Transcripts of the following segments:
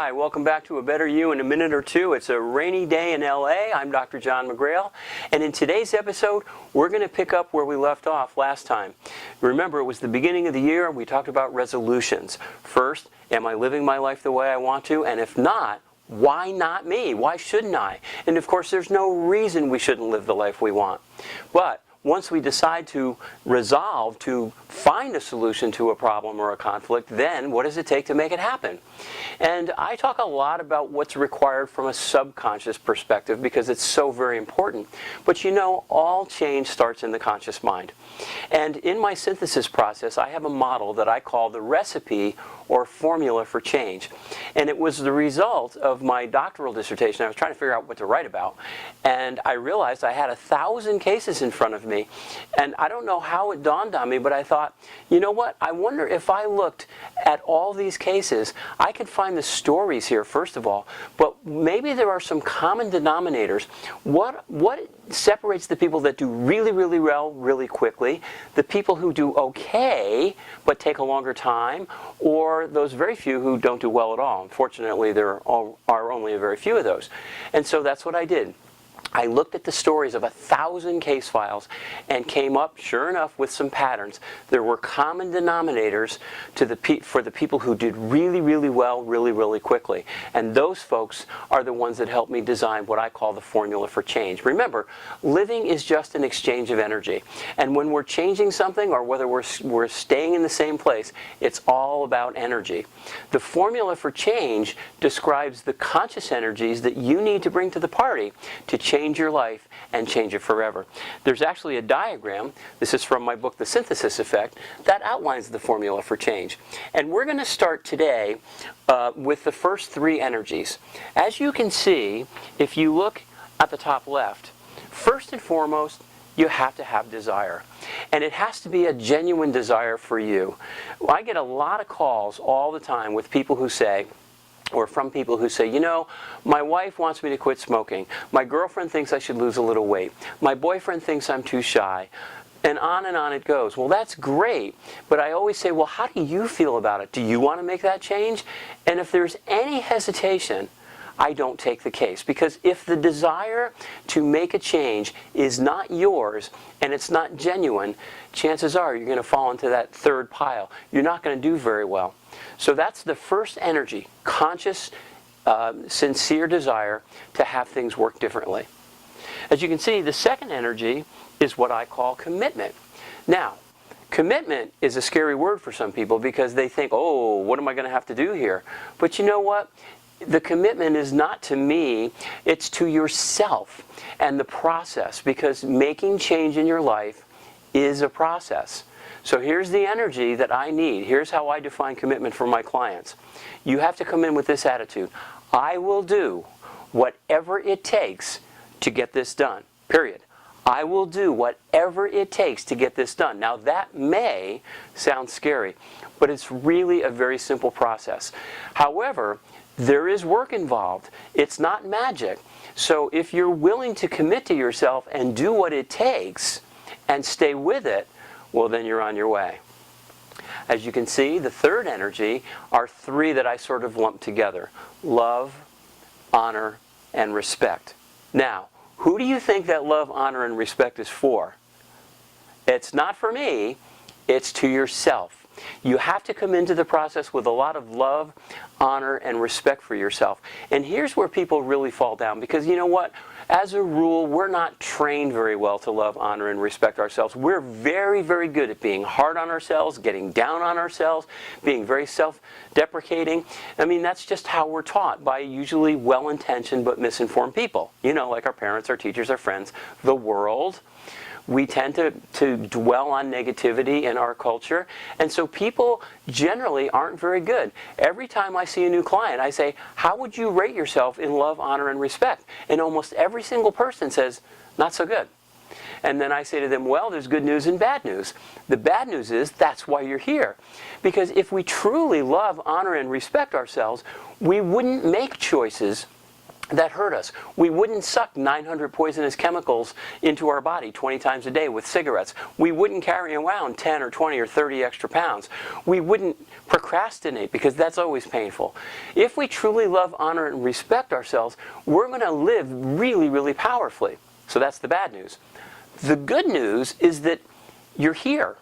Hi, welcome back to A Better You in a Minute or Two. It's a rainy day in LA. I'm Dr. John McGrail, and in today's episode, we're going to pick up where we left off last time. Remember, it was the beginning of the year. We talked about resolutions. First, am I living my life the way I want to? And if not, why not me? Why shouldn't I? And of course, there's no reason we shouldn't live the life we want. But once we decide to resolve, to find a solution to a problem or a conflict, then what does it take to make it happen? And I talk a lot about what's required from a subconscious perspective because it's so very important. But you know, all change starts in the conscious mind. And in my synthesis process, I have a model that I call the recipe or formula for change. And it was the result of my doctoral dissertation. I was trying to figure out what to write about. And I realized I had 1,000 cases in front of me. And I don't know how it dawned on me, but I thought, you know what? I wonder if I looked at all these cases, I could find the stories here, first of all. But maybe there are some common denominators. What separates the people that do really, really well really quickly, the people who do okay but take a longer time, or those very few who don't do well at all. Unfortunately, there are only a very few of those. And so that's what I did. I looked at the stories of 1,000 case files and came up, sure enough, with some patterns. There were common denominators for the people who did really, really well, really, really quickly. And those folks are the ones that helped me design what I call the formula for change. Remember, living is just an exchange of energy. And when we're changing something, or whether we're staying in the same place, it's all about energy. The formula for change describes the conscious energies that you need to bring to the party to change your life and change it forever. There's actually a diagram, this is from my book, The Synthesis Effect, that outlines the formula for change. And we're going to start today with the first three energies. As you can see, if you look at the top left, first and foremost, you have to have desire. And it has to be a genuine desire for you. I get a lot of calls all the time with people who say, or from people who say, you know, my wife wants me to quit smoking. My girlfriend thinks I should lose a little weight. My boyfriend thinks I'm too shy. And on it goes. Well, that's great, but I always say, well, how do you feel about it? Do you want to make that change? And if there's any hesitation, I don't take the case. Because if the desire to make a change is not yours and it's not genuine, chances are you're going to fall into that third pile. You're not going to do very well. So that's the first energy, conscious, sincere desire to have things work differently. As you can see, the second energy is what I call commitment. Now, commitment is a scary word for some people because they think, oh, what am I going to have to do here? But you know what? The commitment is not to me, it's to yourself and the process, because making change in your life is a process. So here's the energy that I need. Here's how I define commitment for my clients. You have to come in with this attitude. I will do whatever it takes to get this done, period. I will do whatever it takes to get this done. Now that may sound scary, but it's really a very simple process. However, there is work involved. It's not magic. So if you're willing to commit to yourself and do what it takes and stay with it, well, then you're on your way. As you can see, the third energy are three that I sort of lump together: love, honor, and respect. Now, who do you think that love, honor, and respect is for? It's not for me, it's to yourself. You have to come into the process with a lot of love, honor, and respect for yourself. And here's where people really fall down, because you know what? As a rule, we're not trained very well to love, honor, and respect ourselves. We're very, very good at being hard on ourselves, getting down on ourselves, being very self-deprecating. I mean, that's just how we're taught by usually well-intentioned but misinformed people. You know, like our parents, our teachers, our friends, the world. We tend to dwell on negativity in our culture, and so people generally aren't very good. Every time I see a new client, I say, how would you rate yourself in love, honor, and respect? And almost every single person says, not so good. And then I say to them, well, there's good news and bad news. The bad news is that's why you're here. Because if we truly love, honor, and respect ourselves, we wouldn't make choices that hurt us. We wouldn't suck 900 poisonous chemicals into our body 20 times a day with cigarettes. We wouldn't carry around 10 or 20 or 30 extra pounds. We wouldn't procrastinate because that's always painful. If we truly love, honor, and respect ourselves, we're going to live really, really powerfully. So that's the bad news. The good news is that you're here.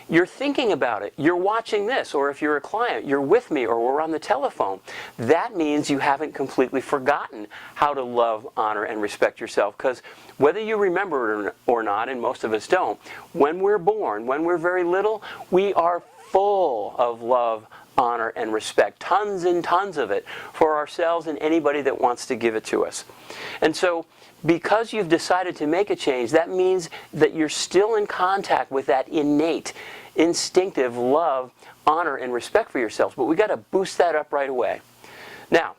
You're thinking about it. You're watching this, or if you're a client, you're with me, or we're on the telephone. That means you haven't completely forgotten how to love, honor, and respect yourself. Because whether you remember it or not, and most of us don't, when we're born, when we're very little, we are full of love, honor, and respect. Tons and tons of it for ourselves and anybody that wants to give it to us. And so, because you've decided to make a change, that means that you're still in contact with that innate, instinctive love, honor, and respect for yourselves. But we've got to boost that up right away. Now,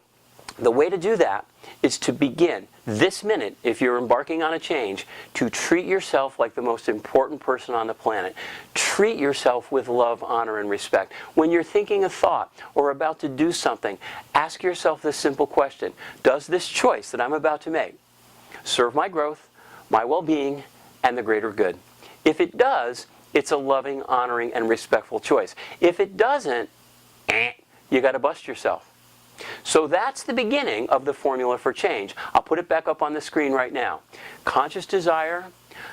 the way to do that is to begin this minute, if you're embarking on a change, to treat yourself like the most important person on the planet. Treat yourself with love, honor, and respect. When you're thinking a thought or about to do something, ask yourself this simple question: does this choice that I'm about to make serve my growth, my well-being, and the greater good? If it does, it's a loving, honoring, and respectful choice. If it doesn't, you got to bust yourself. So that's the beginning of the formula for change. I'll put it back up on the screen right now. Conscious desire,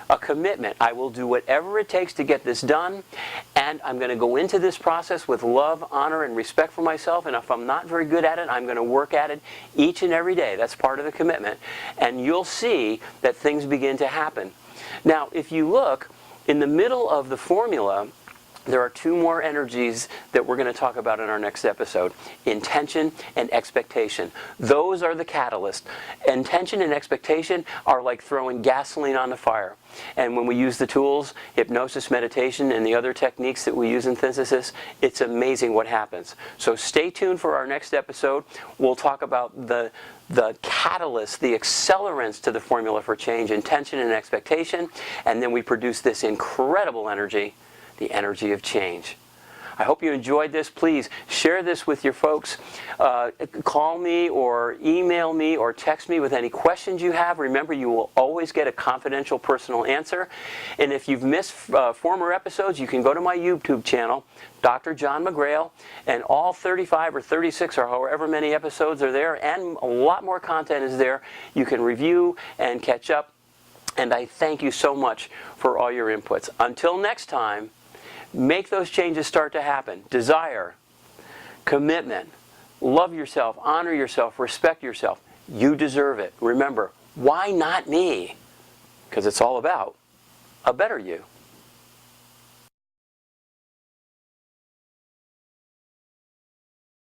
a commitment. I will do whatever it takes to get this done, and I'm going to go into this process with love, honor, and respect for myself, and if I'm not very good at it, I'm going to work at it each and every day. That's part of the commitment, and you'll see that things begin to happen. Now, if you look in the middle of the formula, there are two more energies that we're going to talk about in our next episode: intention and expectation. Those are the catalysts. Intention and expectation are like throwing gasoline on the fire. And when we use the tools, hypnosis, meditation, and the other techniques that we use in synthesis, it's amazing what happens. So stay tuned for our next episode. We'll talk about the catalyst, the accelerants to the formula for change, intention and expectation, and then we produce this incredible energy, the energy of change. I hope you enjoyed this. Please share this with your folks. Call me or email me or text me with any questions you have. Remember, you will always get a confidential personal answer. And if you've missed former episodes, you can go to my YouTube channel, Dr. John McGrail, and all 35 or 36 or however many episodes are there, and a lot more content is there. You can review and catch up. And I thank you so much for all your inputs. Until next time, make those changes start to happen. Desire, commitment, love yourself, honor yourself, respect yourself. You deserve it. Remember, why not me? Because it's all about a better you.